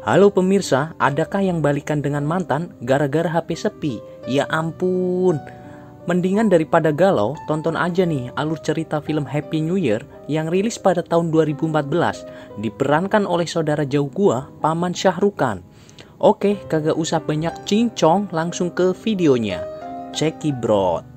Halo pemirsa, adakah yang balikan dengan mantan gara-gara HP sepi? Ya ampun. Mendingan daripada galau, tonton aja nih alur cerita film Happy New Year yang rilis pada tahun 2014, diperankan oleh saudara jauh gua, Paman Syahrukan. Oke, kagak usah banyak cincong, langsung ke videonya. Cekidot.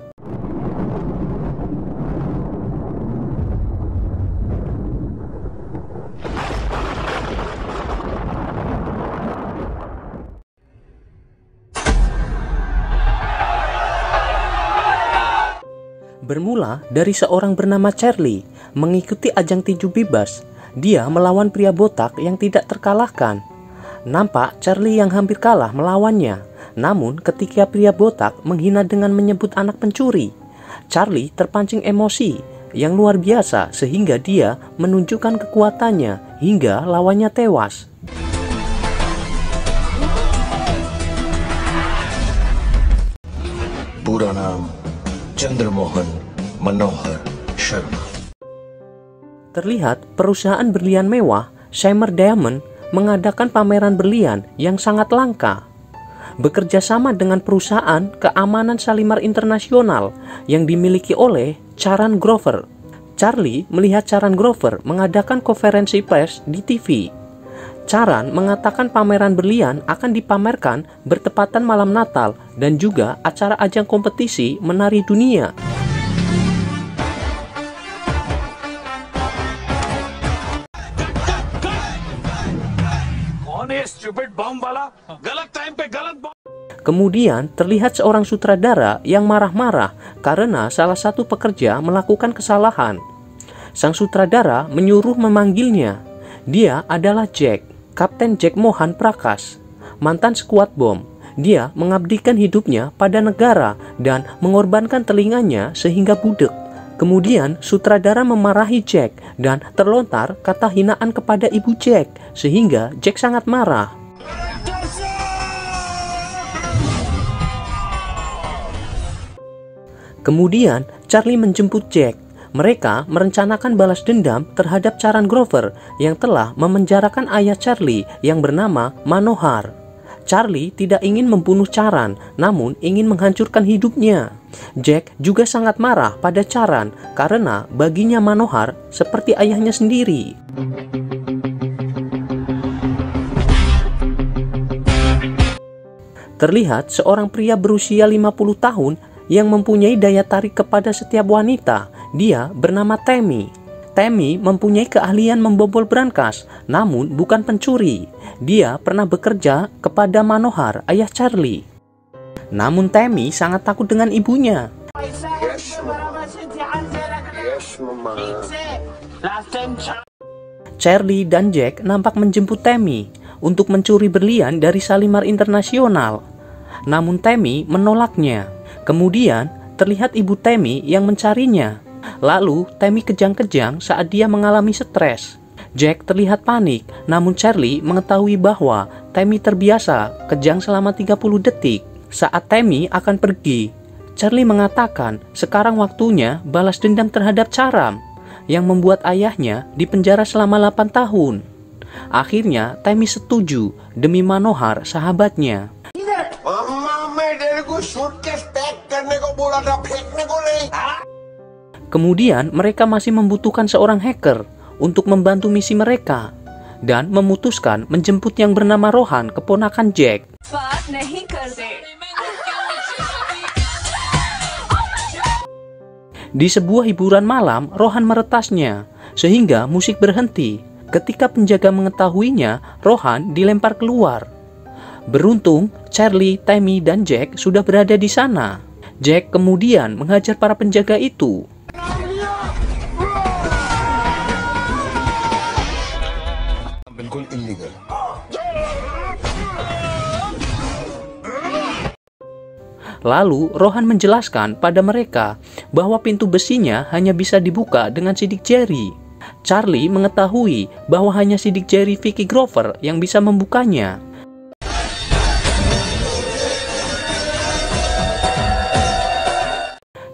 Bermula dari seorang bernama Charlie mengikuti ajang tinju bebas. Dia melawan pria botak yang tidak terkalahkan. Nampak Charlie yang hampir kalah melawannya. Namun ketika pria botak menghina dengan menyebut anak pencuri, Charlie terpancing emosi yang luar biasa sehingga dia menunjukkan kekuatannya hingga lawannya tewas. Pura naam Chandramohan Manohar Sharma. Terlihat perusahaan berlian mewah Shimmer Diamond mengadakan pameran berlian yang sangat langka. Bekerja sama dengan perusahaan keamanan Shalimar Internasional yang dimiliki oleh Charan Grover. Charlie melihat Charan Grover mengadakan konferensi pers di TV. Charan mengatakan pameran berlian akan dipamerkan bertepatan malam Natal dan juga acara ajang kompetisi menari dunia. Kemudian terlihat seorang sutradara yang marah-marah karena salah satu pekerja melakukan kesalahan. Sang sutradara menyuruh memanggilnya. Dia adalah Jack, Kapten Jack Mohan Prakash, mantan skuad bom. Dia mengabdikan hidupnya pada negara dan mengorbankan telinganya sehingga budek. Kemudian sutradara memarahi Jack dan terlontar kata hinaan kepada ibu Jack sehingga Jack sangat marah. Kemudian Charlie menjemput Jack. Mereka merencanakan balas dendam terhadap Charan Grover yang telah memenjarakan ayah Charlie yang bernama Manohar. Charlie tidak ingin membunuh Charan, namun ingin menghancurkan hidupnya. Jack juga sangat marah pada Charan karena baginya Manohar seperti ayahnya sendiri. Terlihat seorang pria berusia 50 tahun yang mempunyai daya tarik kepada setiap wanita. Dia bernama Tammy. Tammy mempunyai keahlian membobol brankas, namun bukan pencuri. Dia pernah bekerja kepada Manohar, ayah Charlie. Namun Tammy sangat takut dengan ibunya. Charlie dan Jack nampak menjemput Tammy untuk mencuri berlian dari Shalimar Internasional. Namun Tammy menolaknya. Kemudian terlihat ibu Tammy yang mencarinya. Lalu Tammy kejang-kejang saat dia mengalami stres. Jack terlihat panik, namun Charlie mengetahui bahwa Tammy terbiasa kejang selama 30 detik. Saat Tammy akan pergi, Charlie mengatakan sekarang waktunya balas dendam terhadap Charan yang membuat ayahnya dipenjara selama 8 tahun. Akhirnya Tammy setuju demi Manohar, sahabatnya. Kemudian mereka masih membutuhkan seorang hacker untuk membantu misi mereka dan memutuskan menjemput yang bernama Rohan, keponakan Jack. Di sebuah hiburan malam, Rohan meretasnya sehingga musik berhenti. Ketika penjaga mengetahuinya, Rohan dilempar keluar. Beruntung, Charlie, Tammy, dan Jack sudah berada di sana. Jack kemudian menghajar para penjaga itu. Lalu Rohan menjelaskan pada mereka bahwa pintu besinya hanya bisa dibuka dengan sidik jari. Charlie mengetahui bahwa hanya sidik jari Vicky Grover yang bisa membukanya.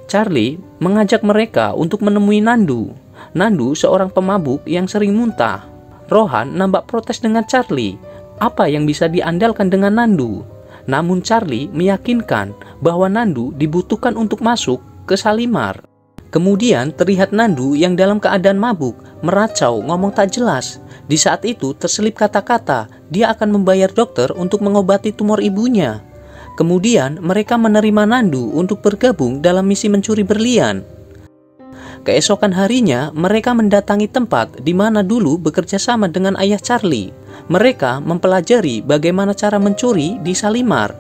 Charlie mengajak mereka untuk menemui Nandu. Nandu seorang pemabuk yang sering muntah. Rohan nampak protes dengan Charlie. Apa yang bisa diandalkan dengan Nandu? Namun Charlie meyakinkan bahwa Nandu dibutuhkan untuk masuk ke Shalimar. Kemudian terlihat Nandu yang dalam keadaan mabuk, meracau, ngomong tak jelas. Di saat itu terselip kata-kata, dia akan membayar dokter untuk mengobati tumor ibunya. Kemudian mereka menerima Nandu untuk bergabung dalam misi mencuri berlian. Keesokan harinya mereka mendatangi tempat di mana dulu bekerja sama dengan ayah Charlie. Mereka mempelajari bagaimana cara mencuri di Shalimar.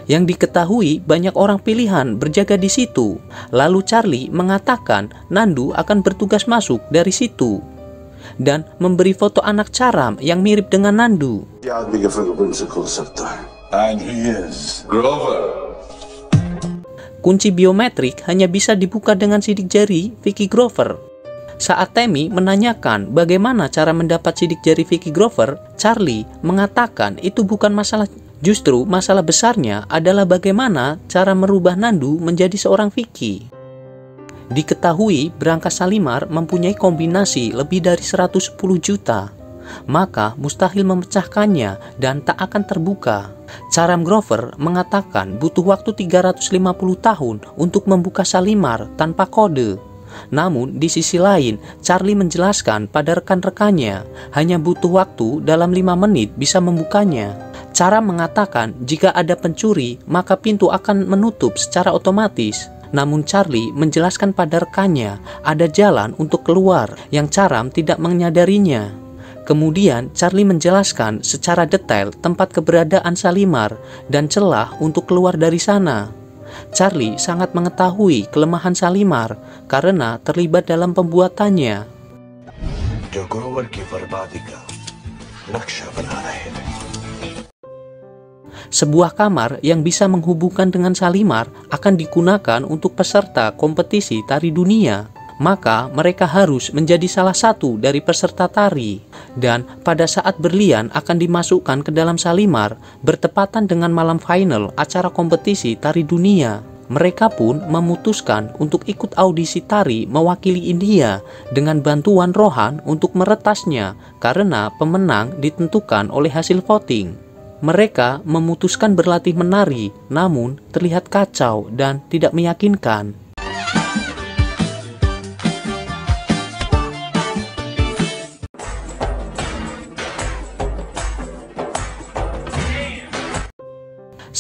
Yang diketahui banyak orang pilihan berjaga di situ. Lalu Charlie mengatakan Nandu akan bertugas masuk dari situ dan memberi foto anak Charam yang mirip dengan Nandu. And he is Grover. Kunci biometrik hanya bisa dibuka dengan sidik jari Vicky Grover. Saat Tammy menanyakan bagaimana cara mendapat sidik jari Vicky Grover, Charlie mengatakan itu bukan masalah. Justru masalah besarnya adalah bagaimana cara merubah Nandu menjadi seorang Vicky. Diketahui berangkas Shalimar mempunyai kombinasi lebih dari 110 juta. Maka mustahil memecahkannya dan tak akan terbuka. Charam Grover mengatakan butuh waktu 350 tahun untuk membuka Shalimar tanpa kode. Namun di sisi lain, Charlie menjelaskan pada rekan-rekannya hanya butuh waktu dalam 5 menit bisa membukanya. Charam mengatakan jika ada pencuri maka pintu akan menutup secara otomatis. Namun Charlie menjelaskan pada rekannya ada jalan untuk keluar yang Charam tidak menyadarinya. Kemudian Charlie menjelaskan secara detail tempat keberadaan Shalimar dan celah untuk keluar dari sana. Charlie sangat mengetahui kelemahan Shalimar karena terlibat dalam pembuatannya. Sebuah kamar yang bisa menghubungkan dengan Shalimar akan digunakan untuk peserta kompetisi tari dunia. Maka mereka harus menjadi salah satu dari peserta tari. Dan pada saat berlian akan dimasukkan ke dalam Shalimar bertepatan dengan malam final acara kompetisi tari dunia. Mereka pun memutuskan untuk ikut audisi tari mewakili India dengan bantuan Rohan untuk meretasnya karena pemenang ditentukan oleh hasil voting. Mereka memutuskan berlatih menari namun terlihat kacau dan tidak meyakinkan.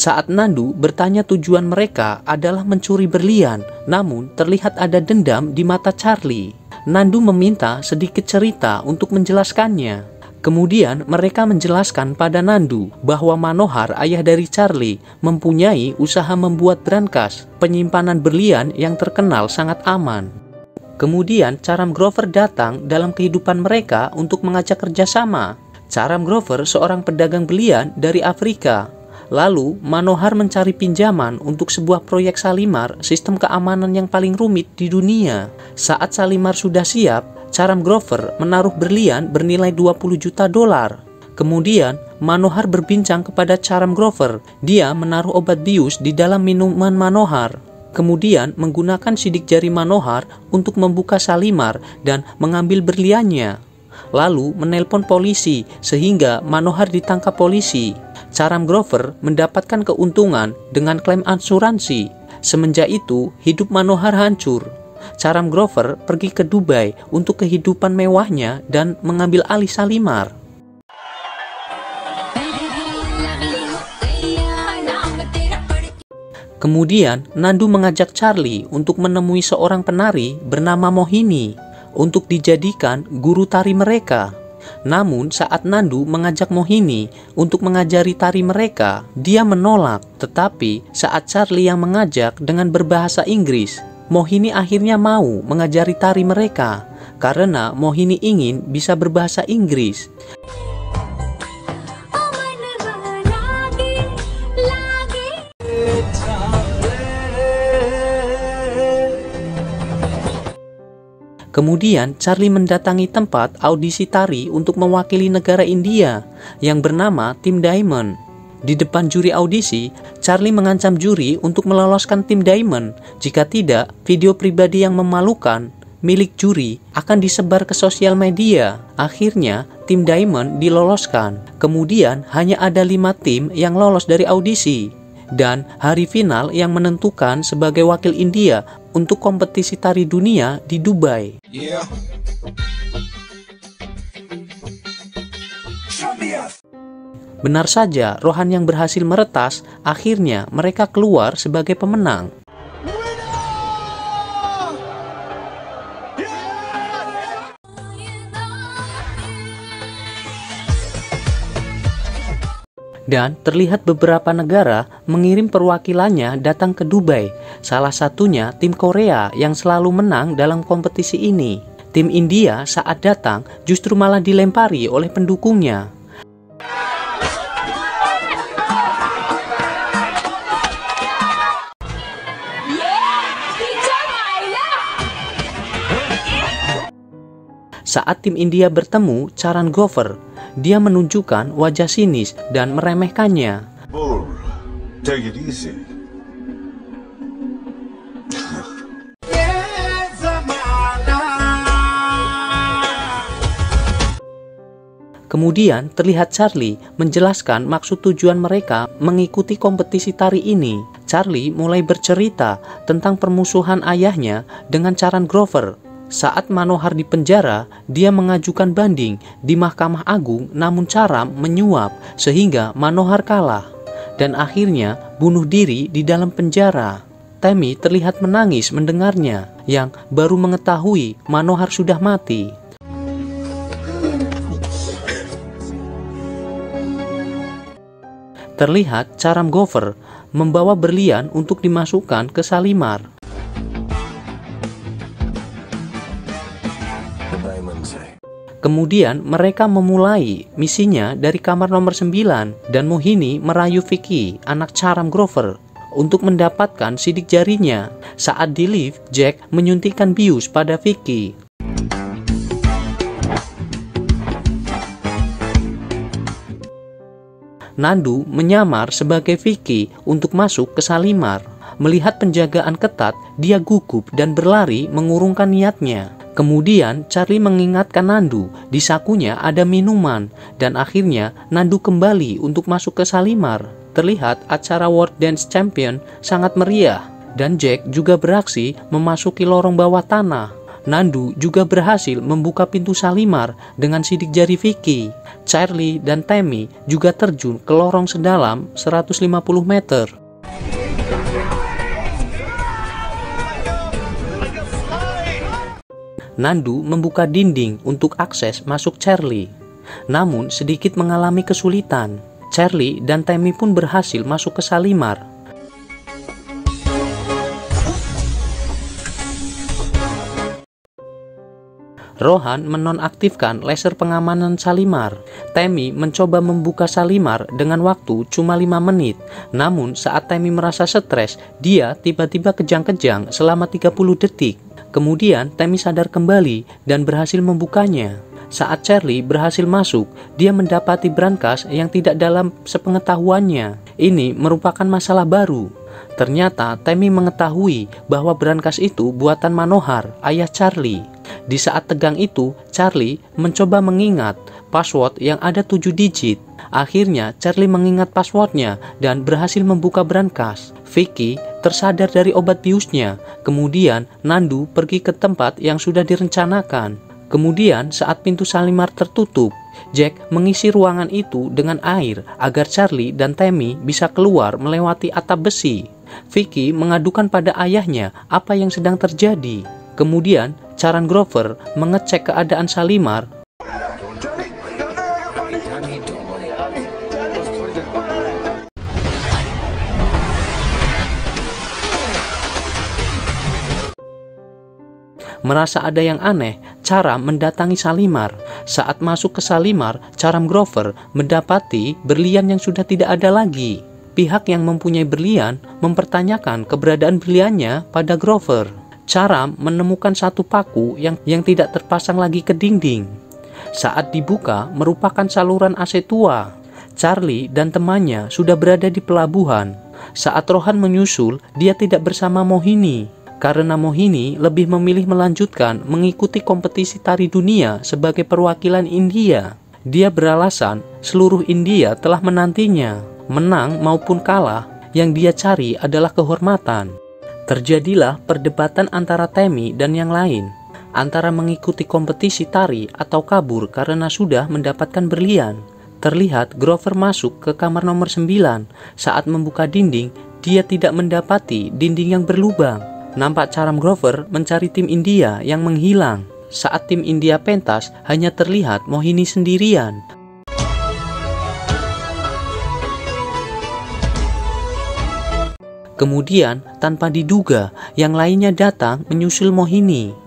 Saat Nandu bertanya tujuan mereka adalah mencuri berlian, namun terlihat ada dendam di mata Charlie. Nandu meminta sedikit cerita untuk menjelaskannya. Kemudian mereka menjelaskan pada Nandu bahwa Manohar, ayah dari Charlie, mempunyai usaha membuat brankas penyimpanan berlian yang terkenal sangat aman. Kemudian Charam Grover datang dalam kehidupan mereka untuk mengajak kerjasama. Charam Grover seorang pedagang berlian dari Afrika. Lalu Manohar mencari pinjaman untuk sebuah proyek Shalimar, sistem keamanan yang paling rumit di dunia. Saat Shalimar sudah siap, Charam Grover menaruh berlian bernilai 20 juta dolar. Kemudian Manohar berbincang kepada Charam Grover. Dia menaruh obat bius di dalam minuman Manohar. Kemudian menggunakan sidik jari Manohar untuk membuka Shalimar dan mengambil berliannya. Lalu menelpon polisi sehingga Manohar ditangkap polisi. Charam Grover mendapatkan keuntungan dengan klaim asuransi. Semenjak itu, hidup Manohar hancur. Charam Grover pergi ke Dubai untuk kehidupan mewahnya dan mengambil alih Shalimar. Kemudian, Nandu mengajak Charlie untuk menemui seorang penari bernama Mohini untuk dijadikan guru tari mereka. Namun saat Nandu mengajak Mohini untuk mengajari tari mereka, dia menolak. Tetapi saat Charlie yang mengajak dengan berbahasa Inggris, Mohini akhirnya mau mengajari tari mereka karena Mohini ingin bisa berbahasa Inggris. Kemudian Charlie mendatangi tempat audisi tari untuk mewakili negara India yang bernama Tim Diamond. Di depan juri audisi, Charlie mengancam juri untuk meloloskan Tim Diamond. Jika tidak, video pribadi yang memalukan milik juri akan disebar ke sosial media. Akhirnya, tim Diamond diloloskan. Kemudian, hanya ada 5 tim yang lolos dari audisi. Dan hari final yang menentukan sebagai wakil India untuk kompetisi tari dunia di Dubai. Benar saja, Rohan yang berhasil meretas, akhirnya mereka keluar sebagai pemenang. Dan terlihat beberapa negara mengirim perwakilannya datang ke Dubai. Salah satunya tim Korea yang selalu menang dalam kompetisi ini. Tim India saat datang justru malah dilempari oleh pendukungnya. Saat tim India bertemu Charan Grover, dia menunjukkan wajah sinis dan meremehkannya. Bull, take it easy. Kemudian terlihat Charlie menjelaskan maksud tujuan mereka mengikuti kompetisi tari ini. Charlie mulai bercerita tentang permusuhan ayahnya dengan Charan Grover. Saat Manohar di penjara, dia mengajukan banding di Mahkamah Agung, namun Charan menyuap sehingga Manohar kalah dan akhirnya bunuh diri di dalam penjara. Tammy terlihat menangis mendengarnya, yang baru mengetahui Manohar sudah mati. Terlihat Charan Grover membawa berlian untuk dimasukkan ke Shalimar. Kemudian mereka memulai misinya dari kamar nomor 9 dan Mohini merayu Vicky, anak Charan Grover, untuk mendapatkan sidik jarinya. Saat di lift, Jack menyuntikkan bius pada Vicky. Nandu menyamar sebagai Vicky untuk masuk ke Shalimar. Melihat penjagaan ketat, dia gugup dan berlari mengurungkan niatnya. Kemudian Charlie mengingatkan Nandu di sakunya ada minuman dan akhirnya Nandu kembali untuk masuk ke Shalimar. Terlihat acara World Dance Champion sangat meriah dan Jack juga beraksi memasuki lorong bawah tanah. Nandu juga berhasil membuka pintu Shalimar dengan sidik jari Vicky. Charlie dan Tammy juga terjun ke lorong sedalam 150 meter. Nandu membuka dinding untuk akses masuk Charlie, namun sedikit mengalami kesulitan. Charlie dan Tammy pun berhasil masuk ke Shalimar. Rohan menonaktifkan laser pengamanan Shalimar. Tammy mencoba membuka Shalimar dengan waktu cuma 5 menit. Namun saat Tammy merasa stres, dia tiba-tiba kejang-kejang selama 30 detik. Kemudian Tammy sadar kembali dan berhasil membukanya. Saat Charlie berhasil masuk, dia mendapati brankas yang tidak dalam sepengetahuannya. Ini merupakan masalah baru. Ternyata Tammy mengetahui bahwa brankas itu buatan Manohar, ayah Charlie. Di saat tegang itu, Charlie mencoba mengingat password yang ada 7 digit. Akhirnya Charlie mengingat passwordnya dan berhasil membuka brankas. Vicky tersadar dari obat biusnya. Kemudian Nandu pergi ke tempat yang sudah direncanakan. Kemudian saat pintu Shalimar tertutup, Jack mengisi ruangan itu dengan air agar Charlie dan Tammy bisa keluar melewati atap besi. Vicky mengadukan pada ayahnya apa yang sedang terjadi. Kemudian Charan Grover mengecek keadaan Shalimar. Merasa ada yang aneh, Charan mendatangi Shalimar. Saat masuk ke Shalimar, Charan Grover mendapati berlian yang sudah tidak ada lagi. Pihak yang mempunyai berlian mempertanyakan keberadaan berliannya pada Grover. Charan menemukan satu paku yang tidak terpasang lagi ke dinding. Saat dibuka, merupakan saluran AC tua. Charlie dan temannya sudah berada di pelabuhan. Saat Rohan menyusul, dia tidak bersama Mohini. karena Mohini lebih memilih melanjutkan mengikuti kompetisi tari dunia sebagai perwakilan India. Dia beralasan seluruh India telah menantinya. Menang maupun kalah, yang dia cari adalah kehormatan. Terjadilah perdebatan antara Temi dan yang lain, antara mengikuti kompetisi tari atau kabur karena sudah mendapatkan berlian. Terlihat Grover masuk ke kamar nomor 9. Saat membuka dinding, dia tidak mendapati dinding yang berlubang. Nampak Charam Grover mencari tim India yang menghilang. Saat tim India pentas, hanya terlihat Mohini sendirian. Kemudian, tanpa diduga, yang lainnya datang menyusul Mohini.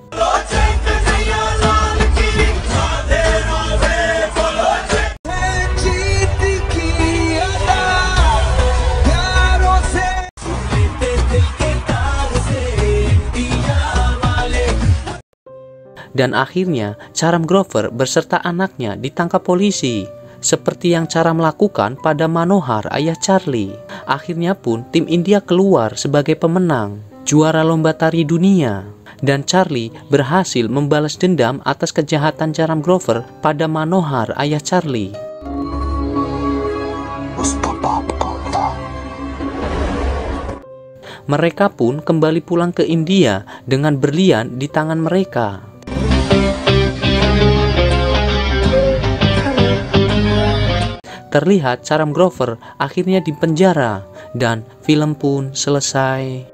Dan akhirnya Charam Grover beserta anaknya ditangkap polisi, seperti yang Charam lakukan pada Manohar, ayah Charlie. Akhirnya pun tim India keluar sebagai pemenang, juara lomba tari dunia. Dan Charlie berhasil membalas dendam atas kejahatan Charam Grover pada Manohar, ayah Charlie. Mereka pun kembali pulang ke India dengan berlian di tangan mereka. Terlihat Charam Grover akhirnya dipenjara dan film pun selesai.